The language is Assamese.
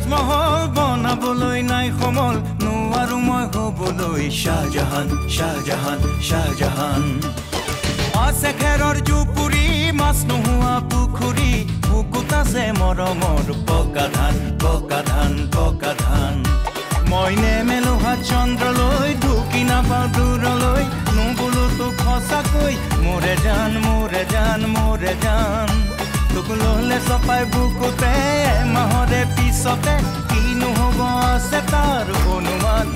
তাজমহল বনাবলৈ নাই সমল নোৱাৰো মই হ'বলৈ শাহজাহান শাহজাহান শাহজাহান আছে খেৰৰ জুপুৰি মাছ নোহোৱা পুখুৰী বুকুত আছে মৰমৰ পকা ধান পকা ধান পকা ধান মই নেমেলো হাত চন্দ্ৰলৈ ঢুকি নাপাওঁ দূৰলৈ নুবোলো তোক সঁচাকৈ মোৰে জান মোৰে জান মোৰে জান তোক ল'লে চপাই বুকুতে মাহৰে পিছতে কিনো হ'ব আছে তাৰ অনুমান